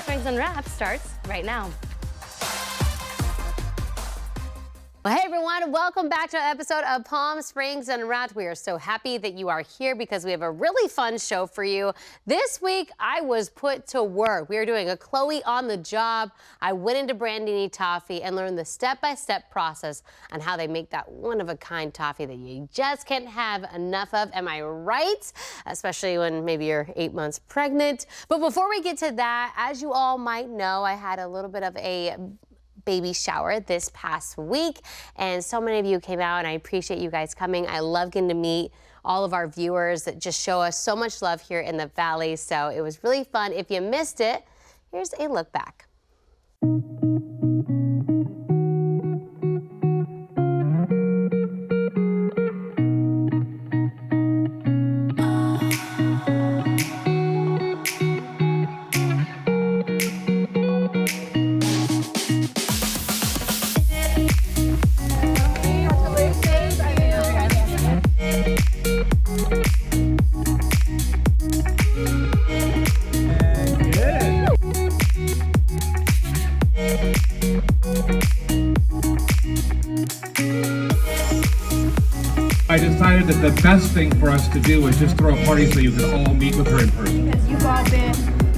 Springs Unwrapped starts right now. Well, hey everyone, welcome back to an episode of Palm Springs Unwrapped. We are so happy that you are here because we have a really fun show for you. This week, I was put to work. We are doing a Chloe on the job. I went into Brandini Toffee and learned the step-by-step process on how they make that one-of-a-kind toffee that you just can't have enough of. Am I right? Especially when maybe you're 8 months pregnant. But before we get to that, as you all might know, I had a little bit of a baby shower this past week, and so many of you came out, and I appreciate you guys coming. I love getting to meet all of our viewers that just show us so much love here in the Valley, so it was really fun. If you missed it, here's a look back. I decided that the best thing for us to do was just throw a party so you could all meet with her in person. Because you've all been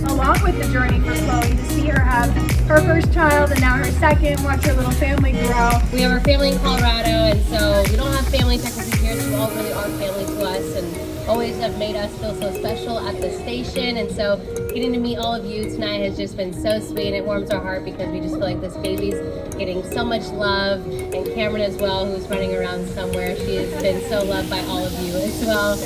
along with the journey for Chloe to see her have her first child and now her second, watch her little family grow. We have our family in Colorado, and so we don't have family technically here, so you all really are family to us and always have made us feel so special at the station. And so getting to meet all of you tonight has just been so sweet, and it warms our heart because we just feel like this baby's getting so much love. And Cameron as well, who's running around somewhere, she has been so loved by all of you as well.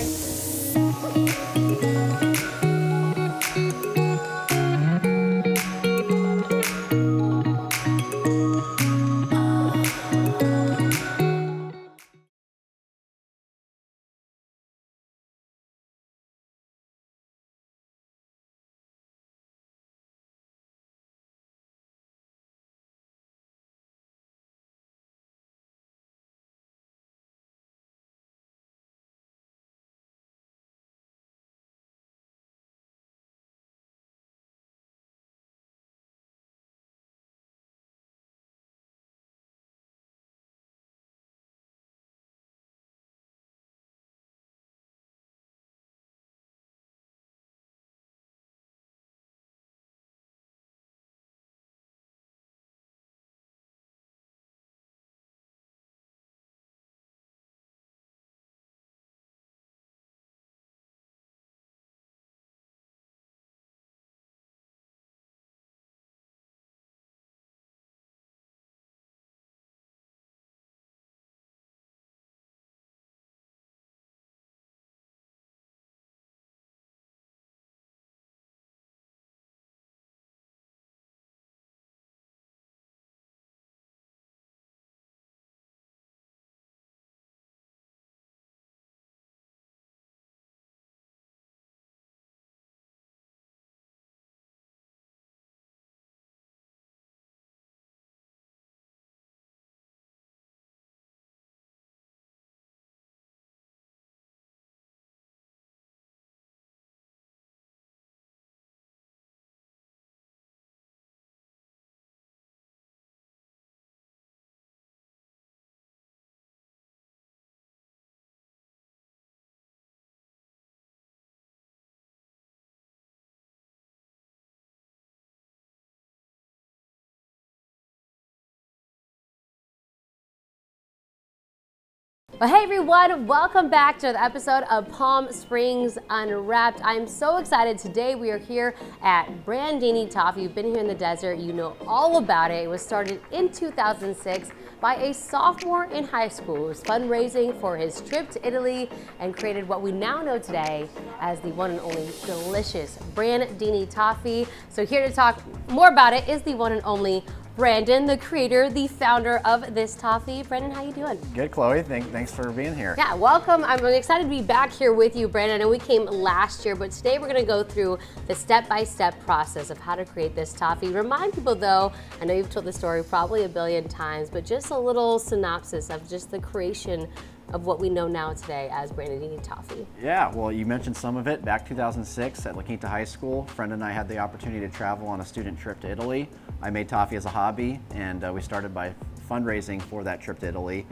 Well, hey everyone, welcome back to the episode of Palm Springs Unwrapped. I'm so excited. Today we are here at Brandini Toffee. You've been here in the desert, you know all about it. It was started in 2006 by a sophomore in high school who was fundraising for his trip to Italy and created what we now know today as the one and only delicious Brandini Toffee. So here to talk more about it is the one and only Brandon, the creator, the founder of this toffee. Brandon, how you doing? Good, Chloe. Thanks for being here. Yeah, welcome. I'm excited to be back here with you, Brandon. I know we came last year, but today we're going to go through the step-by-step process of how to create this toffee. Remind people, though, I know you've told the story probably a billion times, but just a little synopsis of just the creation of what we know now today as Brandini toffee? Yeah, well, you mentioned some of it. Back 2006 at La Quinta High School, a friend and I had the opportunity to travel on a student trip to Italy. I made toffee as a hobby, and we started by fundraising for that trip to Italy,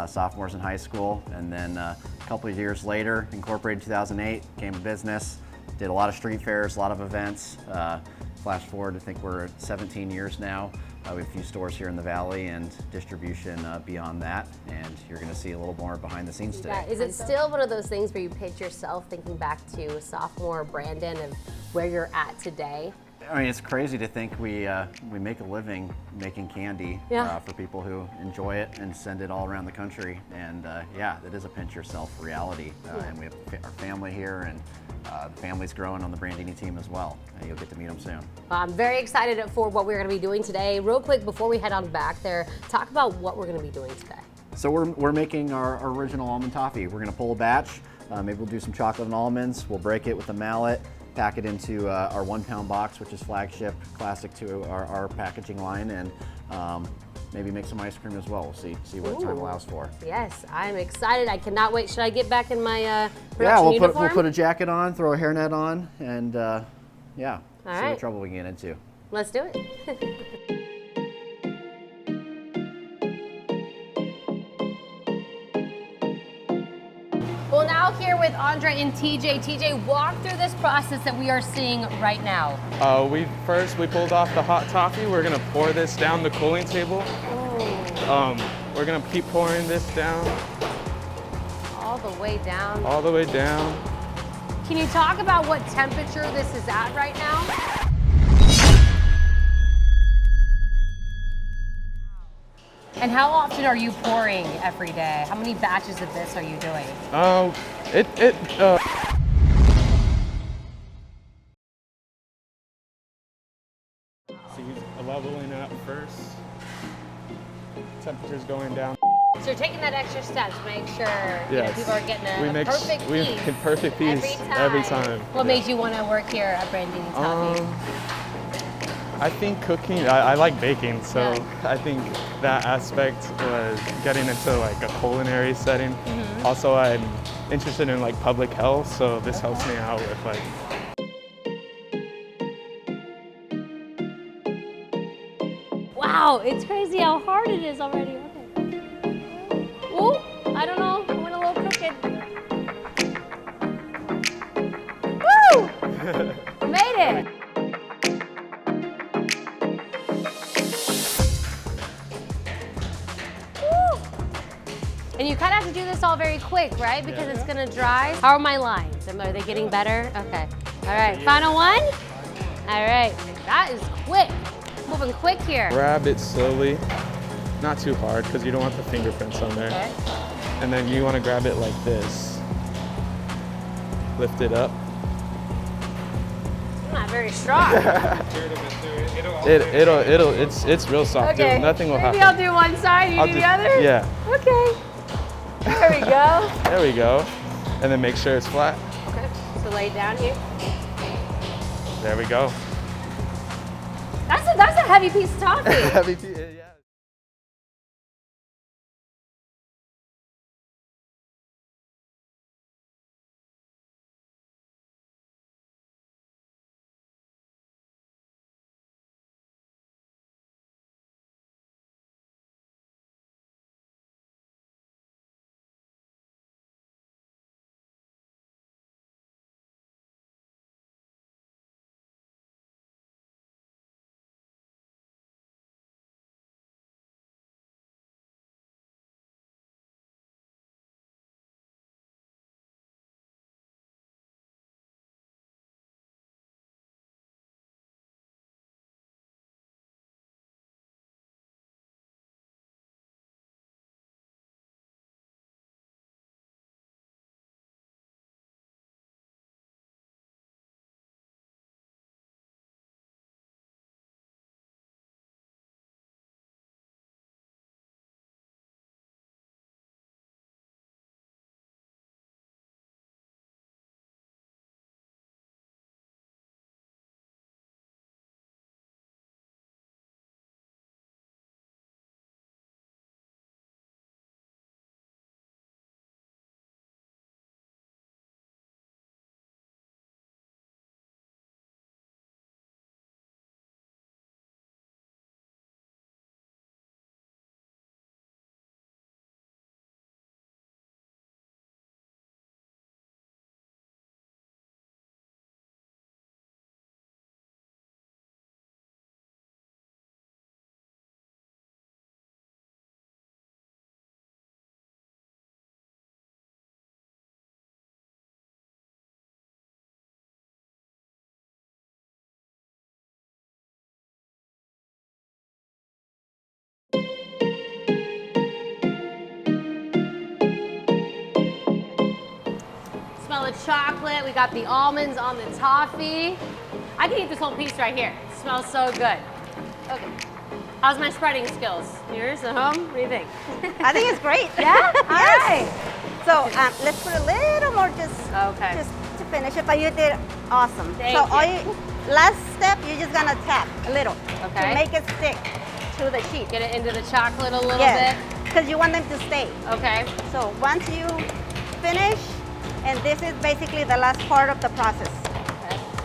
sophomores in high school. And then a couple of years later, incorporated in 2008, became a business, did a lot of street fairs, a lot of events. Flash forward, I think we're at 17 years now. We have a few stores here in the Valley and distribution beyond that, and you're going to see a little more behind the scenes today. Is it still one of those things where you pitch yourself thinking back to sophomore Brandon and where you're at today? I mean, it's crazy to think we make a living making candy for people who enjoy it and send it all around the country. And yeah, it is a pinch yourself reality. And we have our family here, and the family's growing on the Brandini team as well. And you'll get to meet them soon. Well, I'm very excited for what we're going to be doing today. Real quick, before we head on back there, talk about what we're going to be doing today. So we're making our original almond toffee. We're going to pull a batch. Maybe we'll do some chocolate and almonds. We'll break it with a mallet, pack it into our 1 pound box, which is flagship, classic to our packaging line, and maybe make some ice cream as well. We'll see what time allows for. Yes, I'm excited. I cannot wait. Should I get back in my production yeah, uniform? we'll put a jacket on, throw a hairnet on, and yeah, All see right. what trouble we can get into. Let's do it. Well, now here with Andre and TJ. TJ, walk through this process that we are seeing right now. We pulled off the hot toffee. We're gonna pour this down the cooling table. We're gonna keep pouring this down. All the way down. All the way down. Can you talk about what temperature this is at right now? And how often are you pouring every day? How many batches of this are you doing? So he's leveling up first. Temperature's going down. So you're taking that extra step to make sure you know, Yes. people are getting a perfect we piece. make perfect piece every time. What made you want to work here at Brandini Toffee? I think cooking, I like baking, so I think that aspect was getting into like a culinary setting. Also, I'm interested in like public health, so this helps me out with like. Wow, it's crazy how hard it is already. Okay. Ooh, I don't know. I went a little crooked. Woo! Made it. And you kind of have to do this all very quick, right? Because it's gonna dry. How are my lines? Are they getting better? Okay. All right, final one? All right, that is quick. Moving quick here. Grab it slowly, not too hard because you don't want the fingerprints on there. Okay. And then you want to grab it like this. Lift it up. I'm not very strong. It's real soft Okay. too. Nothing will Maybe happen. I'll do one side, you do the other? Yeah. Okay. There we go. There we go. And then make sure it's flat. Okay. So lay it down here. There we go. That's a heavy piece of toffee. Heavy yeah. chocolate. We got the almonds on the toffee. I can eat this whole piece right here. It smells so good. Okay. How's my spreading skills? Yours at home? What do you think? I think it's great. Yeah? All right. So let's put a little more just to finish it, but you did awesome. Thank so you. Last step, you're just gonna tap a little Okay. to make it stick to the sheet. Get it into the chocolate a little Yes, bit. because you want them to stay. Okay. So once you finish, and this is basically the last part of the process.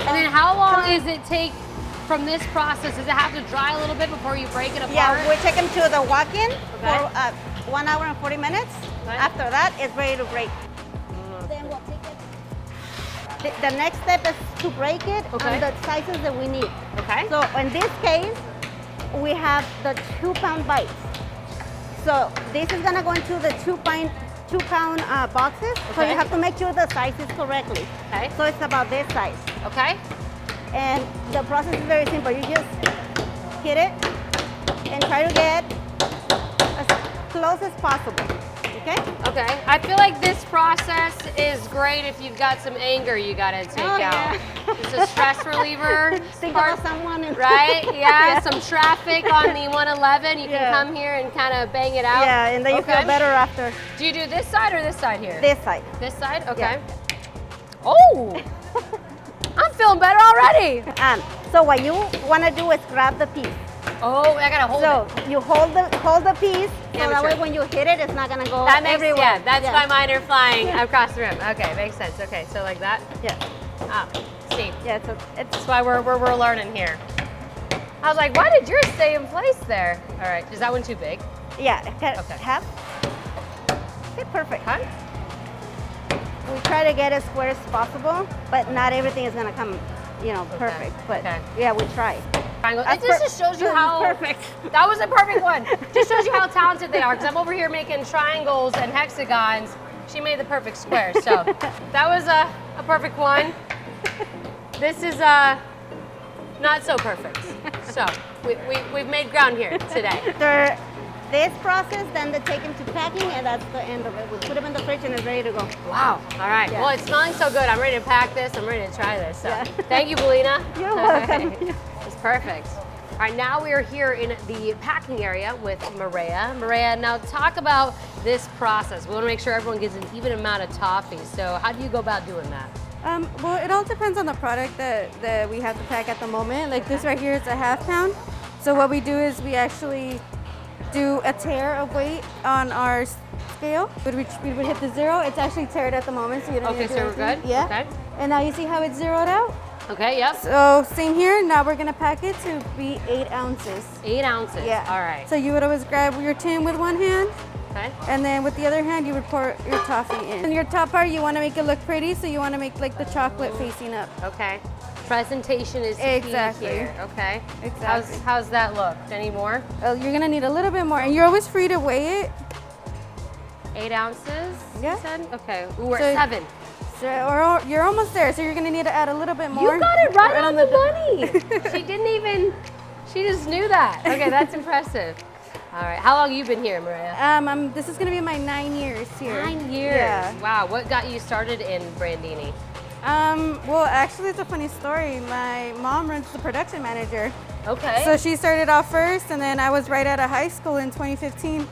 And then how long does it take from this process? Does it have to dry a little bit before you break it apart? Yeah, we take them to the walk-in Okay. for 1 hour and 40 minutes. Okay. After that, it's ready to break. Then we'll take it. The next step is to break it Okay. on the sizes that we need. Okay. So in this case, we have the 2-pound bites. So this is gonna go into the 2-pound boxes. So Okay. you have to make sure the size is correctly. Okay. So it's about this size. Okay. And the process is very simple. You just hit it and try to get as close as possible. Okay? Okay. I feel like this process is great if you've got some anger you gotta take Oh, out. yeah. It's a stress reliever. Think part- about someone and Right? Yeah. Some traffic on the 111. You can Yeah. come here and kind of bang it out. yeah, and then you Okay. feel better after Do you do this side or this side here? this side. This side? Okay. Yeah. Oh! I'm feeling better already. So what you want to do is grab the piece. Oh, I gotta hold So it. you hold the piece, so that Amateur. way when you hit it, it's not gonna go That makes everywhere. yeah. That's yeah. my mind are flying across the room. Okay, makes sense. Okay, so like that. Yeah, Ah, see. yeah. So it's That's why we're learning here. I was like, why did yours stay in place there? All right, is that one too big? yeah. Okay. Half. Okay, perfect. Huh? We try to get as square as possible, but not everything is gonna come, perfect. But Okay. yeah, we try. Triangle. It That's just shows you this is how perfect. That was a perfect one. Just shows you how talented they are. Because I'm over here making triangles and hexagons. She made the perfect square. So that was a perfect one. This is not so perfect. So we've made ground here today. After this process, then they take them to packing, and that's the end of it. We put them in the fridge, and it's ready to go. Wow. All right. Yeah. Well, it's smelling so good. I'm ready to pack this. I'm ready to try this. So Yeah. thank you, Belina. You're welcome. It's perfect. All right, now we are here in the packing area with Maria. Maria, now talk about this process. We want to make sure everyone gets an even amount of toffee. So how do you go about doing that? Well, it all depends on the product that we have to pack at the moment. Like this right here is a 1/2 pound. So what we do is we actually do a tare of weight on our scale. We would hit the 0. It's actually tared at the moment, so you don't Okay, need to so do we're anything. good? Yeah. Okay. And now you see how it's zeroed out? Okay, yep. So same here. Now we're gonna pack it to be 8 ounces. 8 ounces. Yeah. All right. So you would always grab your tin with one hand, Okay. and then with the other hand you would pour your toffee in. And your top part, you want to make it look pretty, so you want to make like the chocolate facing up. Okay. Presentation is Exactly. key here. Okay. Exactly. How's that look? Any more? You're gonna need a little bit more, and you're always free to weigh it. 8 ounces? Yeah. You said? Okay. Ooh, we're So- at 7. So, or you're almost there, so you're gonna need to add a little bit more. You got it right on the money. She didn't even. She just knew that. Okay, that's impressive. All right. How long you been here, Maria? This is gonna be my 9 years here. 9 years. Yeah. Wow. What got you started in Brandini? Well, actually, it's a funny story. My mom runs the production manager. Okay. So she started off first, and then I was right out of high school in 2015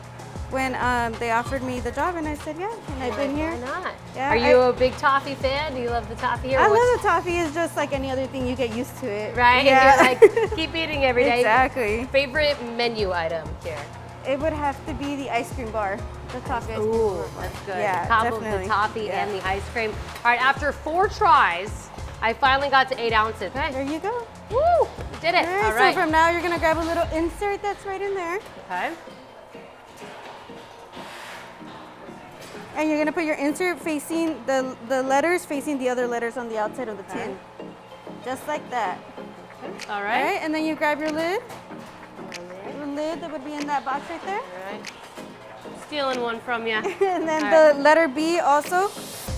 when they offered me the job, and I said yeah, and I've been here. Why not? Yeah, Are you a big toffee fan? Do you love the toffee here? I What's- love the toffee. It's just like any other thing. You get used to it. Right? Yeah. And you're like, keep eating every day. Exactly. Favorite menu item here? It would have to be the ice cream bar, the toffee ice cream Ooh, bar. that's good. Yeah, Top of the definitely. toffee Yeah. and the ice cream. All right, after 4 tries, I finally got to 8 ounces. There Okay. you go. Woo! Did it. All right. So from now, you're gonna grab a little insert that's right in there, Okay. and you're gonna put your insert facing the letters facing the other letters on the outside of the tin, just like that. All All right. right, and then you grab your lid. The lid that would be in that box right there. All right. Stealing one from you. And then All the right. letter B also,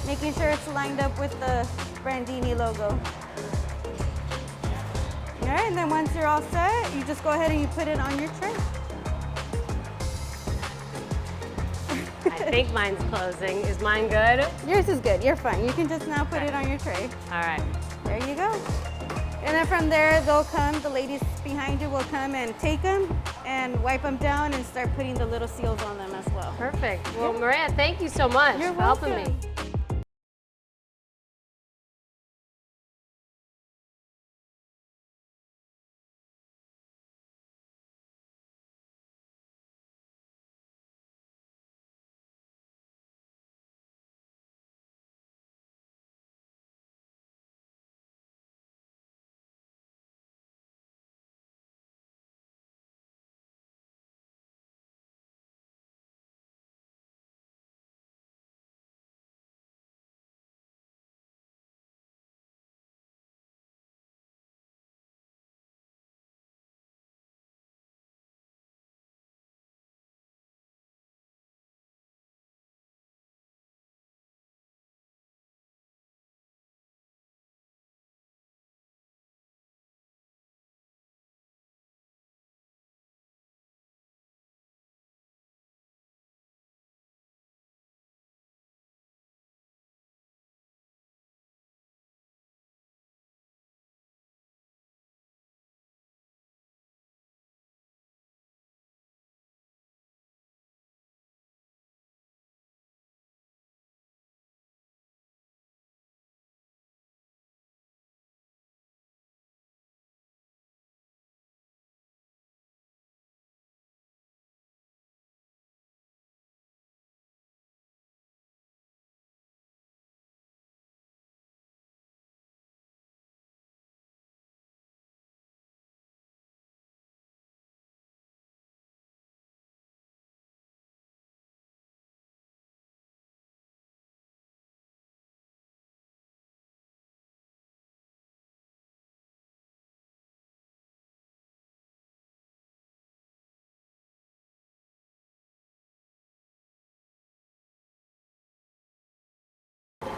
making sure it's lined up with the Brandini logo. All right, and then once you're all set, you just go ahead and you put it on your tray. I think mine's closing. Is mine good? Yours is good. You're fine. You can just now put it on your tray. All right. There you go. And then from there, they'll come, the ladies behind you will come and take them and wipe them down and start putting the little seals on them as well. Perfect. Well, Maria, thank you so much You're for helping welcome. me.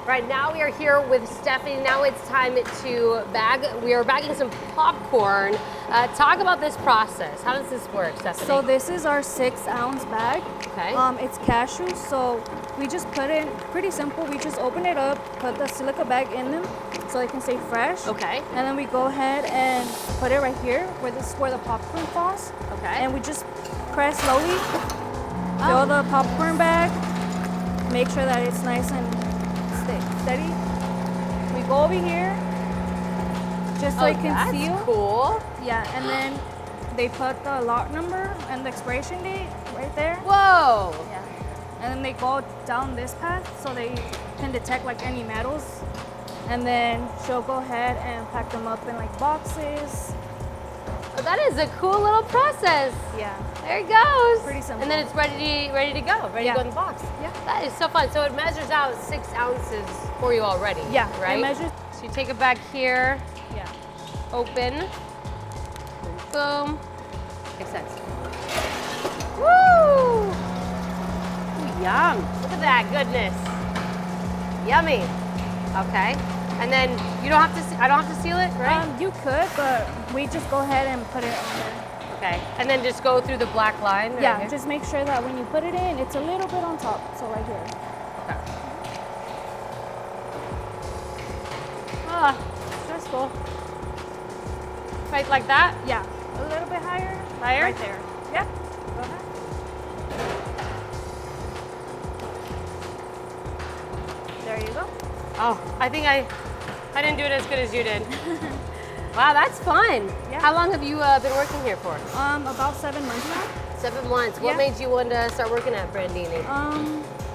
Right now we are here with Stephanie. Now it's time to bag. We are bagging some popcorn. Talk about this process. How does this work, Stephanie? So this is our 6-ounce bag. Okay. It's cashews, so we just put in, pretty simple, we just open it up, put the silica bag in them so they can stay fresh. Okay. And then we go ahead and put it right here where this is where the popcorn falls. Okay. And we just press slowly, fill the popcorn bag, make sure that it's nice and steady. We go over here just so it can that's seal. Cool. Yeah, and then they put the lot number and the expiration date right there. Whoa. Yeah. And then they go down this path so they can detect like any metals. And then she'll go ahead and pack them up in like boxes. Oh, that is a cool little process. Yeah. There it goes. Pretty simple. And then it's ready to go, ready to go in the box. Yeah. That is so fun. So it measures out 6 ounces for you already. Yeah. Right? It measures. So you take it back here, Yeah. open, boom. Makes sense. Woo! Ooh, yum. Look at that goodness. Yummy. Okay. And then you don't have to, I don't have to seal it, right? You could, but we just go ahead and put it on there. Okay. And then just go through the black line? Right Yeah, here? just make sure that when you put it in, it's a little bit on top. So right here. Okay. Ah, stressful. Right like that? Yeah. A little bit higher. Higher? Right there. Yeah. Go ahead. There you go. Oh, I think I didn't do it as good as you did. Wow, that's fun. Yeah. How long have you been working here for? About 7 months now. 7 months. What Yeah. made you want to start working at Brandini?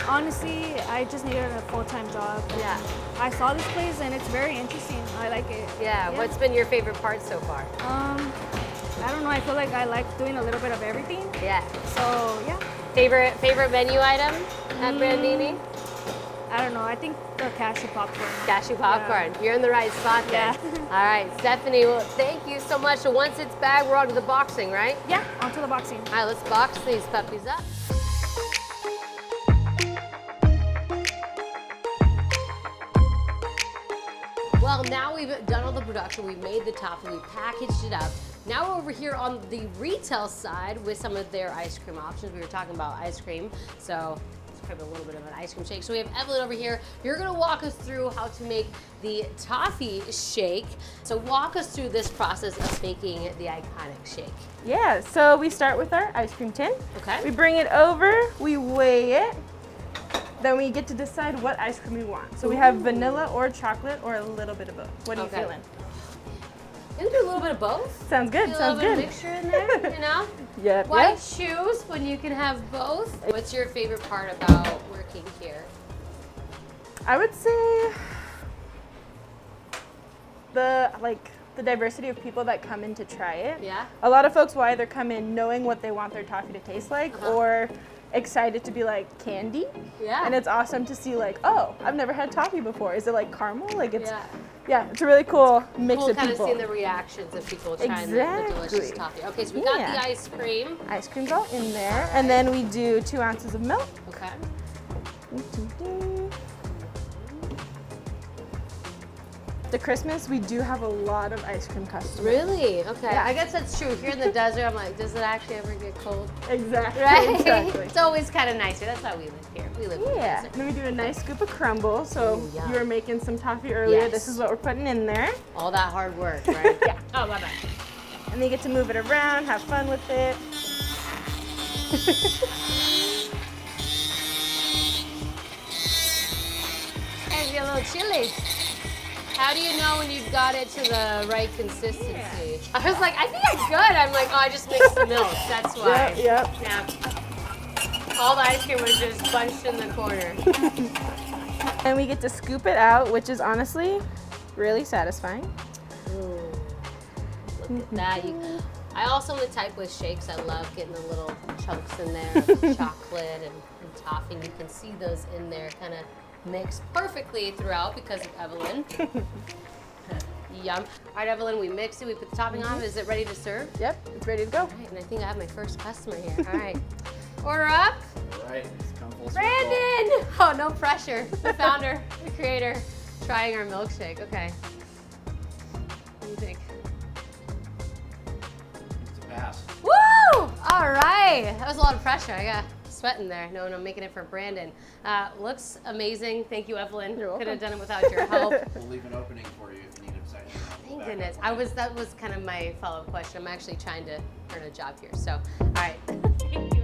Honestly, I just needed a full-time job. Yeah. I saw this place and it's very interesting. I like it. Yeah. What's been your favorite part so far? I don't know. I feel like I like doing a little bit of everything. Yeah. So yeah. Favorite menu item at Brandini? I don't know. I think the cashew popcorn. Cashew popcorn. You're in the right spot there. Yeah. All right, Stephanie, well, thank you so much. So once it's bagged, we're on to the boxing, right? Yeah. Onto the boxing. All right, let's box these puppies up. Well, now we've done all the production. We've made the topping. We've packaged it up. Now we're over here on the retail side with some of their ice cream options. We were talking about ice cream. So kind of a little bit of an ice cream shake. So we have Evelyn over here. You're gonna walk us through how to make the toffee shake. So walk us through this process of making the iconic shake. Yeah, so we start with our ice cream tin. Okay. We bring it over, we weigh it, then we get to decide what ice cream we want. So we have vanilla or chocolate or a little bit of both. What are you feeling? You can do a little bit of both. Sounds good, Do a sounds little good. bit of mixture in there, you know? Yep, Why yep. choose when you can have both? What's your favorite part about working here? I would say the diversity of people that come in to try it. Yeah? A lot of folks will either come in knowing what they want their toffee to taste like or excited to be like candy. Yeah. And it's awesome to see like, oh, I've never had toffee before. Is it like caramel? Like it's Yeah. it's a really cool mix Cool of kind of people. seeing the reactions of people trying the delicious Exactly. toffee. Okay, so we got Yeah. the ice cream. Ice cream's all in there. And then we do 2 ounces of milk. Okay. The Christmas, we do have a lot of ice cream customers. Really? Okay. Yeah, I guess that's true. Here in the desert, I'm like, does it actually ever get cold? Exactly. Right? Exactly. It's always kind of nicer. That's why we live here. We live in the Yeah. desert. Then we do a nice scoop of crumble. So Ooh, yum. you were making some toffee earlier. Yes. This is what we're putting in there. All that hard work, right? Yeah. Oh, my bad. And then you get to move it around, have fun with it. And get a little chili. How do you know when you've got it to the right consistency? I was like, I think I'm good. I'm like, oh, I just mixed the milk. That's why. Yep. Yeah. All the ice cream was just bunched in the corner. And we get to scoop it out, which is honestly really satisfying. Ooh, look at that. I also am the type with shakes. I love getting the little chunks in there of chocolate and toffee. And you can see those in there kind of mixed perfectly throughout because of Evelyn. Yum. All right, Evelyn, we mixed it. We put the topping on. Is it ready to serve? Yep, it's ready to go. All right, and I think I have my first customer here. All right. Order up. All right, let's come full circle. Brandon! Oh, no pressure. The founder, the creator, trying our milkshake. Okay. What do you think? It's a pass. Woo! All right. That was a lot of pressure. I got sweating there. No, I'm making it for Brandon. Looks amazing. Thank you, Evelyn. You're Could have welcome. done it without your help. We'll leave an opening for you if you need a second. Thank goodness. That was kind of my follow-up question. I'm actually trying to earn a job here. So, all right. Thank you.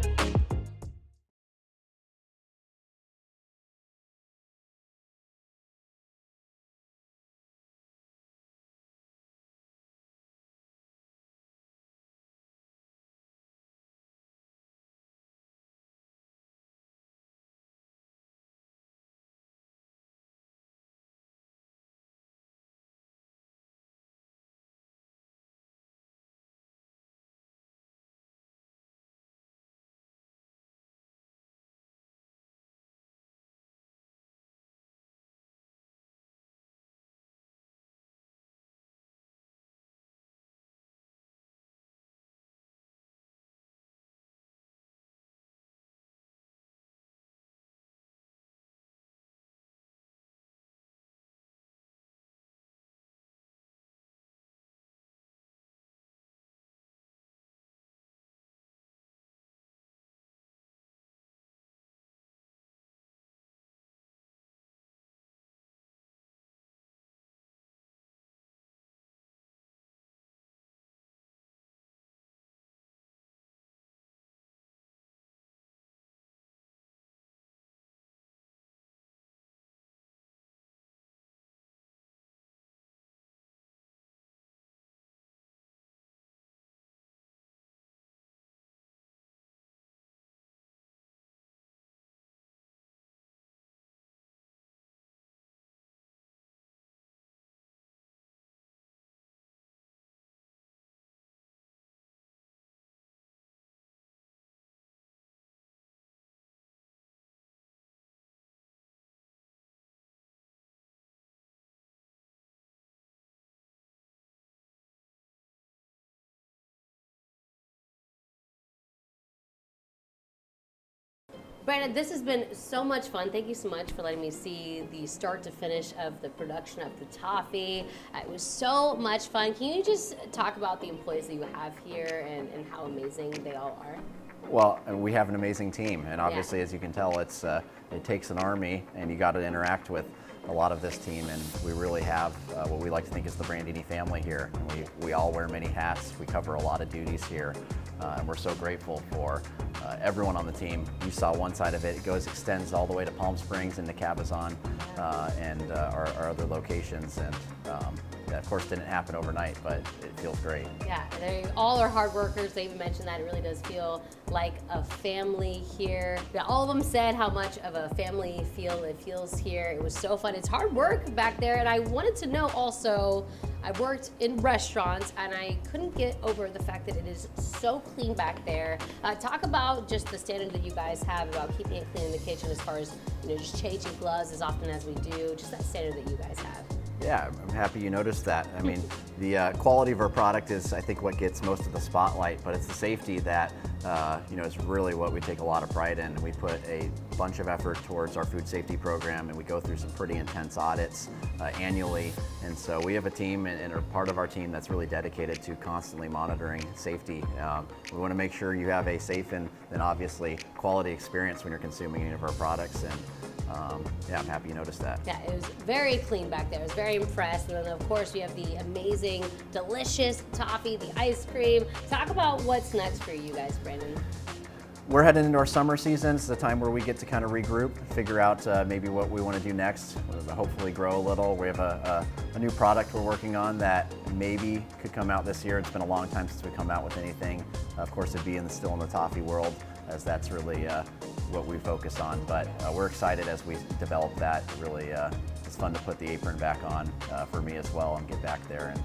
Brandon, this has been so much fun. Thank you so much for letting me see the start to finish of the production of the toffee. It was so much fun. Can you just talk about the employees that you have here and how amazing they all are? Well, we have an amazing team, and obviously, as you can tell, it takes an army, and you got to interact with a lot of this team, and we really have what we like to think is the Brandini family here. And we all wear many hats. We cover a lot of duties here, and we're so grateful for everyone on the team. You saw one side of it; extends all the way to Palm Springs into Cabazon and our other locations, and that, of course, didn't happen overnight, but it feels great. Yeah, they all are hard workers. They even mentioned that it really does feel like a family here. Yeah, all of them said how much of a family feel it feels here. It was so fun. It's hard work back there, and I wanted to know also, I worked in restaurants, and I couldn't get over the fact that it is so clean back there. Talk about just the standard that you guys have about keeping it clean in the kitchen, as far as, you know, just changing gloves as often as we do, just that standard that you guys have. Yeah, I'm happy you noticed that. I mean, the quality of our product is, I think, what gets most of the spotlight, but it's the safety that, you know, is really what we take a lot of pride in. We put a bunch of effort towards our food safety program, and we go through some pretty intense audits annually. And so we have a team and a part of our team that's really dedicated to constantly monitoring safety. We want to make sure you have a safe and obviously quality experience when you're consuming any of our products. And yeah, I'm happy you noticed that. Yeah, it was very clean back there. I was very impressed. And then, of course, we have the amazing, delicious toffee, the ice cream. Talk about what's next for you guys, Brandon. We're heading into our summer season. It's the time where we get to kind of regroup, figure out maybe what we want to do next, hopefully grow a little. We have a new product we're working on that maybe could come out this year. It's been a long time since we come out with anything. Of course, it'd be still in the toffee world, as that's really what we focus on. But we're excited as we develop that. Really, it's fun to put the apron back on for me as well and get back there and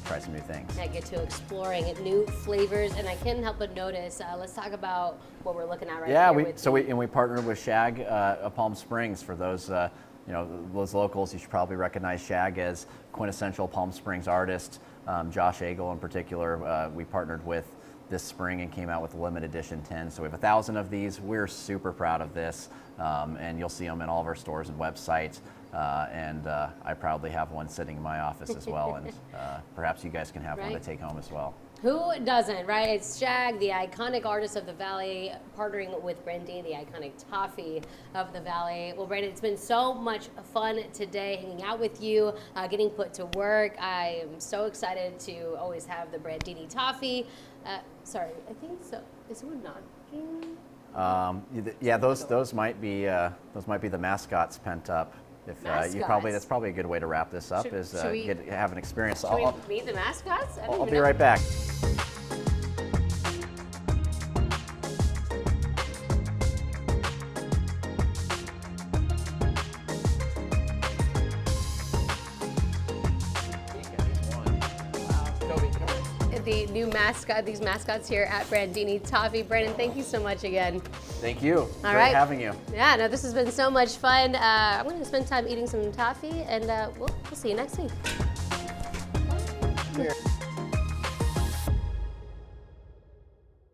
try some new things. I get to exploring new flavors, and I can't help but notice. Let's talk about what we're looking at right here. We partnered with Shag of Palm Springs. For those you know, those locals, you should probably recognize Shag as quintessential Palm Springs artist. Josh Agel in particular, we partnered with this spring and came out with a limited edition 10. So we have 1,000 of these. We're super proud of this, and you'll see them in all of our stores and websites. I proudly have one sitting in my office as well, and perhaps you guys can have one to take home as well. Who doesn't, right? It's Shag, the iconic artist of the Valley, partnering with Brandini, the iconic toffee of the Valley. Well, Brandon, it's been so much fun today hanging out with you, getting put to work. I am so excited to always have the Brandini toffee. Sorry, I think so. Is someone knocking? Yeah, those might be the mascots pent up. If that's probably a good way to wrap this up. Have an experience. Should we meet the mascots? I'll be right back. The new mascot, these mascots here at Brandini Toffee. Brandon, thank you so much again. Thank you. All Great having you. Yeah, no, this has been so much fun. I'm going to spend time eating some toffee, and we'll see you next week. Bye.